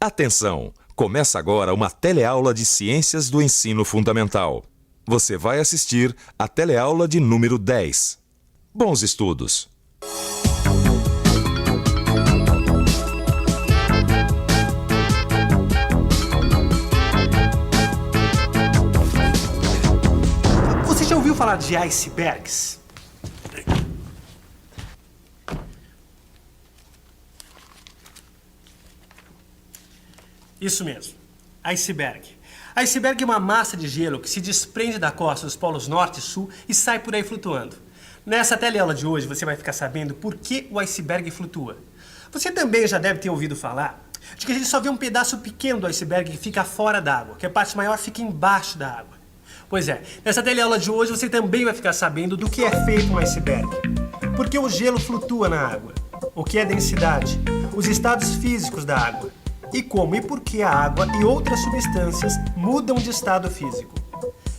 Atenção! Começa agora uma teleaula de Ciências do Ensino Fundamental. Você vai assistir a teleaula de número 10. Bons estudos! Você já ouviu falar de icebergs? Isso mesmo, iceberg. Iceberg é uma massa de gelo que se desprende da costa dos polos norte e sul e sai por aí flutuando. Nessa teleaula de hoje você vai ficar sabendo por que o iceberg flutua. Você também já deve ter ouvido falar de que a gente só vê um pedaço pequeno do iceberg que fica fora d'água, que a parte maior fica embaixo da água. Pois é, nessa teleaula de hoje você também vai ficar sabendo do que é feito um iceberg. Por que o gelo flutua na água? O que é densidade? Os estados físicos da água. E como e por que a água e outras substâncias mudam de estado físico.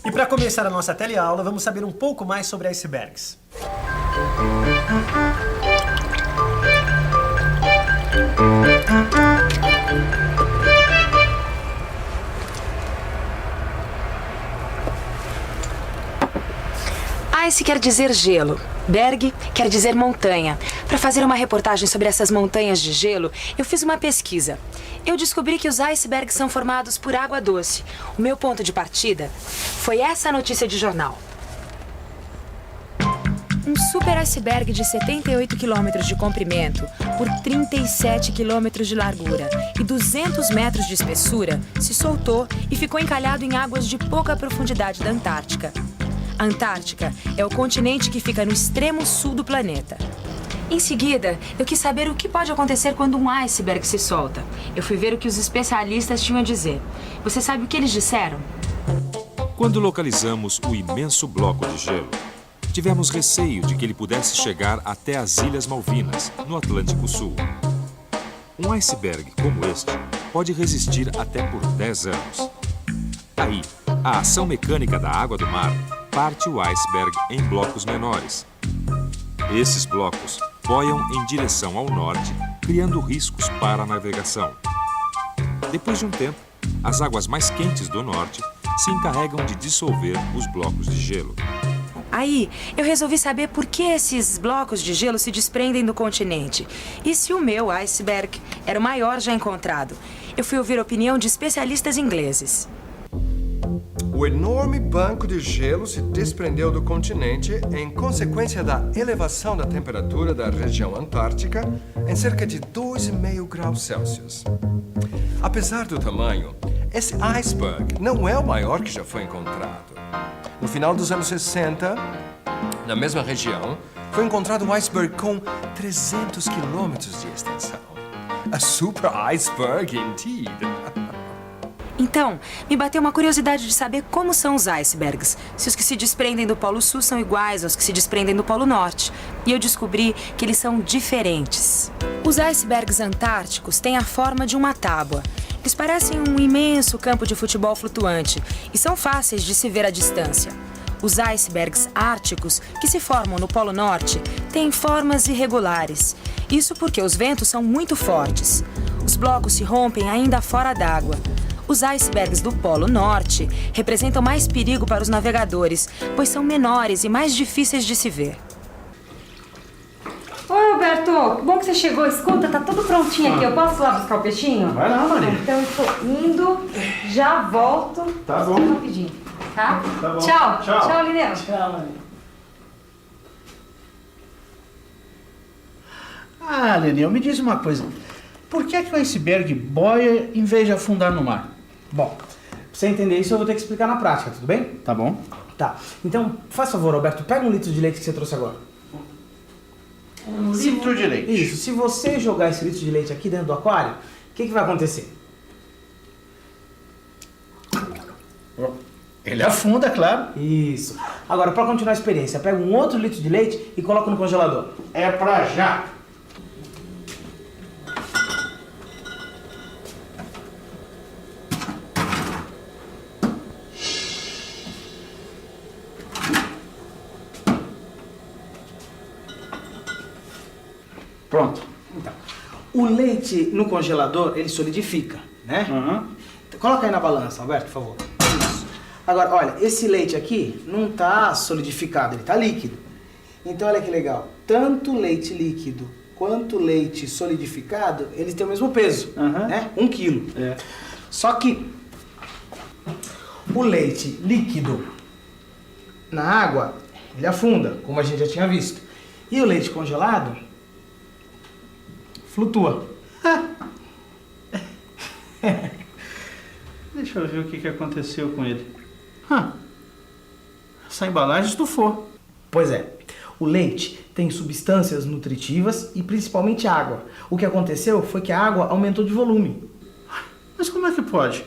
E para começar a nossa teleaula, vamos saber um pouco mais sobre icebergs. Ice quer dizer gelo. Berg quer dizer montanha. Para fazer uma reportagem sobre essas montanhas de gelo, eu fiz uma pesquisa. Eu descobri que os icebergs são formados por água doce. O meu ponto de partida foi essa notícia de jornal. Um super iceberg de 78 quilômetros de comprimento por 37 quilômetros de largura e 200 metros de espessura se soltou e ficou encalhado em águas de pouca profundidade da Antártica. A Antártica é o continente que fica no extremo sul do planeta. Em seguida, eu quis saber o que pode acontecer quando um iceberg se solta. Eu fui ver o que os especialistas tinham a dizer. Você sabe o que eles disseram? Quando localizamos o imenso bloco de gelo, tivemos receio de que ele pudesse chegar até as Ilhas Malvinas, no Atlântico Sul. Um iceberg como este pode resistir até por 10 anos. Aí, a ação mecânica da água do mar parte o iceberg em blocos menores. Esses blocos boiam em direção ao norte, criando riscos para a navegação. Depois de um tempo, as águas mais quentes do norte se encarregam de dissolver os blocos de gelo. Aí, eu resolvi saber por que esses blocos de gelo se desprendem do continente. E se o meu iceberg era o maior já encontrado. Eu fui ouvir a opinião de especialistas ingleses. O enorme banco de gelo se desprendeu do continente em consequência da elevação da temperatura da região antártica em cerca de 2,5 graus Celsius. Apesar do tamanho, esse iceberg não é o maior que já foi encontrado. No final dos anos 60, na mesma região, foi encontrado um iceberg com 300 quilômetros de extensão. A super iceberg, indeed! Então, me bateu uma curiosidade de saber como são os icebergs. Se os que se desprendem do Polo Sul são iguais aos que se desprendem do Polo Norte. E eu descobri que eles são diferentes. Os icebergs antárticos têm a forma de uma tábua. Eles parecem um imenso campo de futebol flutuante e são fáceis de se ver à distância. Os icebergs árticos, que se formam no Polo Norte, têm formas irregulares. Isso porque os ventos são muito fortes. Os blocos se rompem ainda fora d'água. Os icebergs do Polo Norte representam mais perigo para os navegadores, pois são menores e mais difíceis de se ver. Oi, Alberto, que bom que você chegou. Escuta, tá tudo prontinho aqui. Eu posso ir lá buscar o peixinho? Vai lá, Maria. Então eu tô indo, já volto. Tá bom. Só rapidinho, tá? Tá bom. Tchau. Tchau. Tchau, Lineu. Tchau, Maria. Ah, Lenil, me diz uma coisa. Por que é que o iceberg boia em vez de afundar no mar? Bom, pra você entender isso eu vou ter que explicar na prática, tudo bem? Tá bom. Tá. Então, faz favor, Alberto, pega um litro de leite que você trouxe agora. Um litro de leite. Isso. Se você jogar esse litro de leite aqui dentro do aquário, o que vai acontecer? Ele afunda, claro. Isso. Agora, pra continuar a experiência, pega um outro litro de leite e coloca no congelador. É pra já. Pronto. Então, o leite no congelador, ele solidifica. né? Coloca aí na balança, Alberto, por favor. Isso. Agora, olha, esse leite aqui não tá solidificado, ele tá líquido. Então, olha que legal. Tanto leite líquido quanto leite solidificado, eles têm o mesmo peso, né? 1 quilo. Só que o leite líquido na água, ele afunda, como a gente já tinha visto. E o leite congelado flutua. Deixa eu ver o que aconteceu com ele. Essa embalagem estufou. Pois é, o leite tem substâncias nutritivas e principalmente água. O que aconteceu foi que a água aumentou de volume. Mas como é que pode?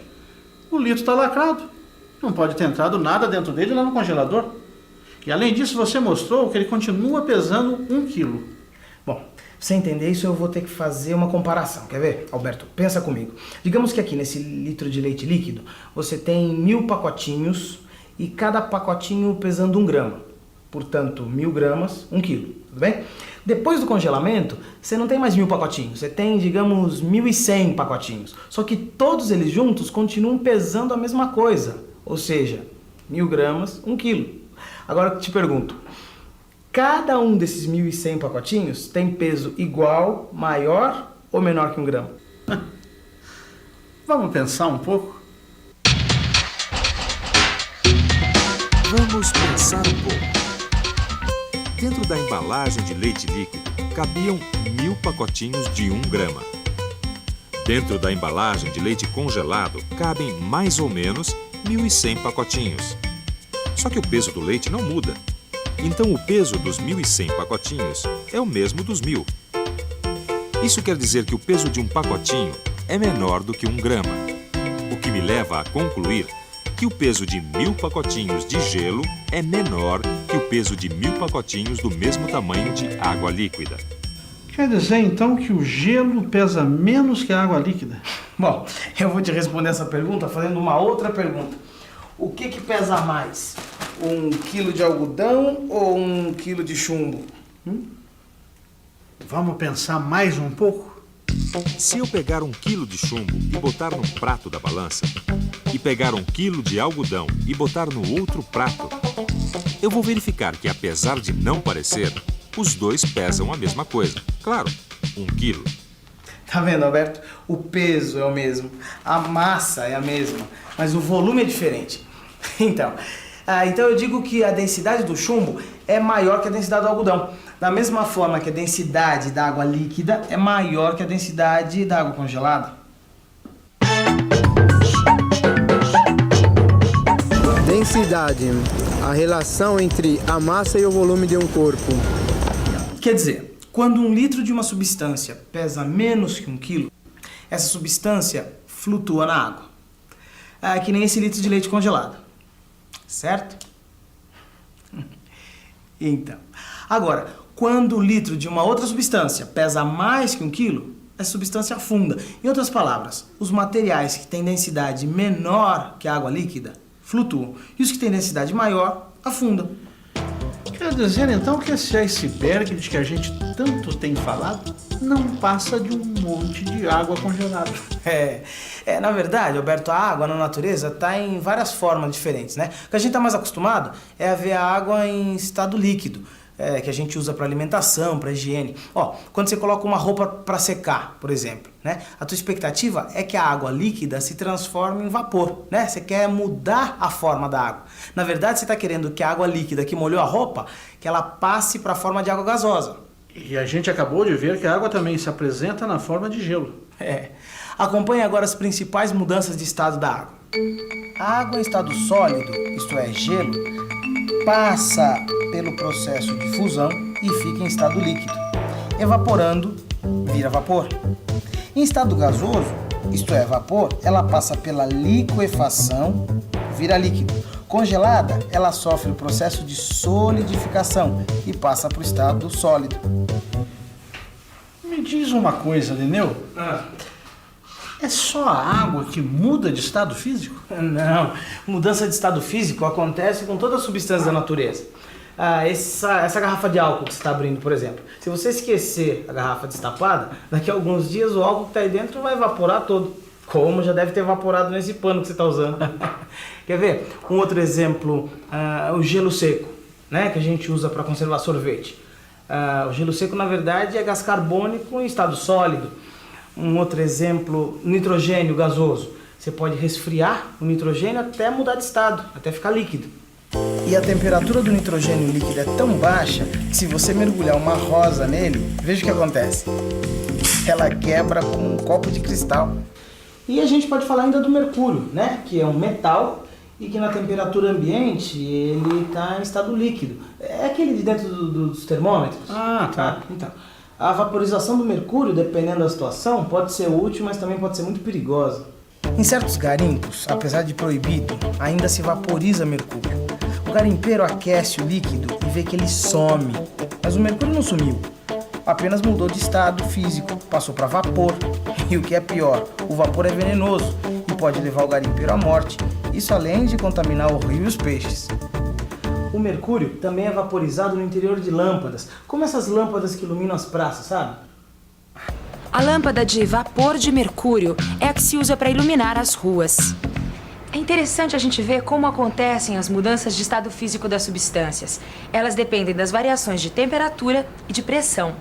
O litro está lacrado. Não pode ter entrado nada dentro dele lá no congelador. E além disso, você mostrou que ele continua pesando 1 quilo. Bom, pra você entender isso, eu vou ter que fazer uma comparação. Quer ver, Alberto? Pensa comigo. Digamos que aqui nesse litro de leite líquido, você tem 1000 pacotinhos e cada pacotinho pesando 1 grama. Portanto, 1000 gramas, 1 quilo. Tudo bem? Depois do congelamento, você não tem mais 1000 pacotinhos. Você tem, digamos, 1100 pacotinhos. Só que todos eles juntos continuam pesando a mesma coisa. Ou seja, 1000 gramas, 1 quilo. Agora eu te pergunto, cada um desses 1100 pacotinhos tem peso igual, maior ou menor que 1 grama? Vamos pensar um pouco? Vamos pensar um pouco. Dentro da embalagem de leite líquido, cabiam 1000 pacotinhos de 1 grama. Dentro da embalagem de leite congelado, cabem mais ou menos 1100 pacotinhos. Só que o peso do leite não muda. Então o peso dos 1100 pacotinhos é o mesmo dos 1000. Isso quer dizer que o peso de um pacotinho é menor do que 1 grama. O que me leva a concluir que o peso de 1000 pacotinhos de gelo é menor que o peso de 1000 pacotinhos do mesmo tamanho de água líquida. Quer dizer, então, que o gelo pesa menos que a água líquida? Bom, eu vou te responder essa pergunta fazendo uma outra pergunta. O que pesa mais? 1 quilo de algodão ou 1 quilo de chumbo? Vamos pensar mais um pouco? Se eu pegar 1 quilo de chumbo e botar no prato da balança, e pegar 1 quilo de algodão e botar no outro prato, eu vou verificar que, apesar de não parecer, os dois pesam a mesma coisa. Claro, 1 quilo. Tá vendo, Alberto? O peso é o mesmo, a massa é a mesma, mas o volume é diferente. Então eu digo que a densidade do chumbo é maior que a densidade do algodão. Da mesma forma que a densidade da água líquida é maior que a densidade da água congelada. Densidade, a relação entre a massa e o volume de um corpo. Quer dizer, quando 1 litro de uma substância pesa menos que 1 quilo, essa substância flutua na água. Que nem esse litro de leite congelado. Certo? Então, agora, quando o litro de uma outra substância pesa mais que 1 quilo, essa substância afunda. Em outras palavras, os materiais que têm densidade menor que a água líquida flutuam. E os que têm densidade maior afundam. Quer dizer, então, que esse iceberg de que a gente tanto tem falado não passa de um monte de água congelada. Na verdade, Alberto, a água na natureza está em várias formas diferentes, né? O que a gente está mais acostumado é a ver a água em estado líquido, que a gente usa para alimentação, para higiene. Quando você coloca uma roupa para secar, por exemplo, né? A tua expectativa é que a água líquida se transforme em vapor, né? Você quer mudar a forma da água. Na verdade, você está querendo que a água líquida que molhou a roupa, que ela passe para a forma de água gasosa. E a gente acabou de ver que a água também se apresenta na forma de gelo. Acompanhe agora as principais mudanças de estado da água. A água em estado sólido, isto é, gelo, passa pelo processo de fusão e fica em estado líquido. Evaporando, vira vapor. Em estado gasoso, isto é, vapor, ela passa pela liquefação, vira líquido. Congelada, ela sofre o processo de solidificação e passa para o estado sólido. Me diz uma coisa, Lineu. É só a água que muda de estado físico? Não, mudança de estado físico acontece com todas as substâncias da natureza. Essa garrafa de álcool que você está abrindo, por exemplo, se você esquecer a garrafa destapada, daqui a alguns dias o álcool que está aí dentro vai evaporar todo. Como já deve ter evaporado nesse pano que você está usando. Quer ver? Um outro exemplo, o gelo seco, né? Que a gente usa para conservar sorvete. O gelo seco, na verdade, é gás carbônico em estado sólido. Um outro exemplo, nitrogênio gasoso. Você pode resfriar o nitrogênio até mudar de estado, até ficar líquido. E a temperatura do nitrogênio líquido é tão baixa que se você mergulhar uma rosa nele, veja o que acontece. Ela quebra com um copo de cristal. E a gente pode falar ainda do mercúrio, né? Que é um metal e que na temperatura ambiente ele está em estado líquido. É aquele de dentro dos termômetros. Ah, tá. Então, a vaporização do mercúrio, dependendo da situação, pode ser útil, mas também pode ser muito perigosa. Em certos garimpos, apesar de proibido, ainda se vaporiza mercúrio. O garimpeiro aquece o líquido e vê que ele some, mas o mercúrio não sumiu. Apenas mudou de estado físico, passou para vapor. E o que é pior, o vapor é venenoso e pode levar o garimpeiro à morte. Isso além de contaminar o rio e os peixes. O mercúrio também é vaporizado no interior de lâmpadas, como essas lâmpadas que iluminam as praças, sabe? A lâmpada de vapor de mercúrio é a que se usa para iluminar as ruas. É interessante a gente ver como acontecem as mudanças de estado físico das substâncias. Elas dependem das variações de temperatura e de pressão.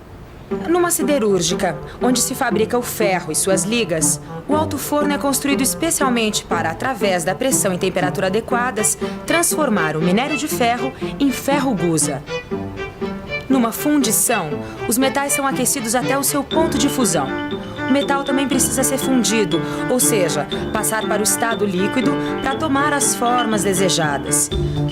Numa siderúrgica, onde se fabrica o ferro e suas ligas, o alto forno é construído especialmente para, através da pressão e temperatura adequadas, transformar o minério de ferro em ferro-gusa. Numa fundição, os metais são aquecidos até o seu ponto de fusão. O metal também precisa ser fundido, ou seja, passar para o estado líquido para tomar as formas desejadas.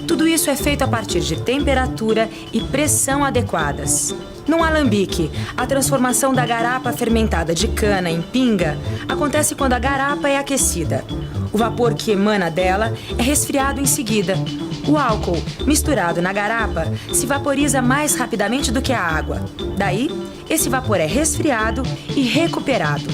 Tudo isso é feito a partir de temperatura e pressão adequadas. Num alambique, a transformação da garapa fermentada de cana em pinga acontece quando a garapa é aquecida. O vapor que emana dela é resfriado em seguida. O álcool, misturado na garapa, se vaporiza mais rapidamente do que a água. Daí, esse vapor é resfriado e recuperado.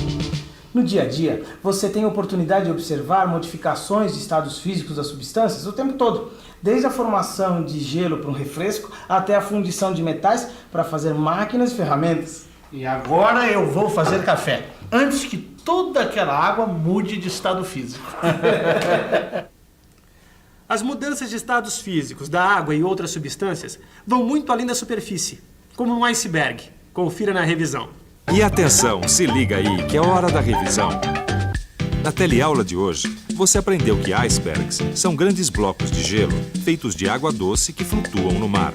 No dia a dia, você tem a oportunidade de observar modificações de estados físicos das substâncias o tempo todo. Desde a formação de gelo para um refresco, até a fundição de metais para fazer máquinas e ferramentas. E agora eu vou fazer café, antes que toda aquela água mude de estado físico. As mudanças de estados físicos da água e outras substâncias vão muito além da superfície, como um iceberg. Confira na revisão. E atenção, se liga aí que é hora da revisão. Na teleaula de hoje, você aprendeu que icebergs são grandes blocos de gelo feitos de água doce que flutuam no mar.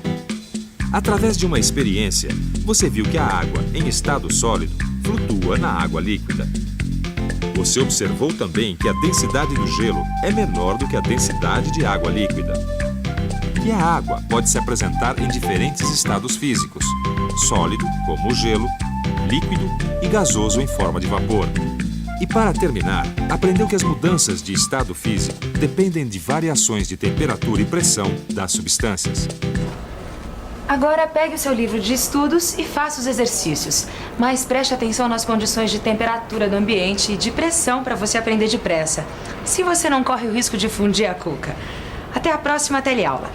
Através de uma experiência, você viu que a água, em estado sólido, flutua na água líquida. Você observou também que a densidade do gelo é menor do que a densidade de água líquida. E a água pode se apresentar em diferentes estados físicos: sólido, como o gelo, líquido e gasoso em forma de vapor. E para terminar, aprendeu que as mudanças de estado físico dependem de variações de temperatura e pressão das substâncias. Agora pegue o seu livro de estudos e faça os exercícios. Mas preste atenção nas condições de temperatura do ambiente e de pressão para você aprender depressa. Se você não corre o risco de fundir a cuca. Até a próxima teleaula.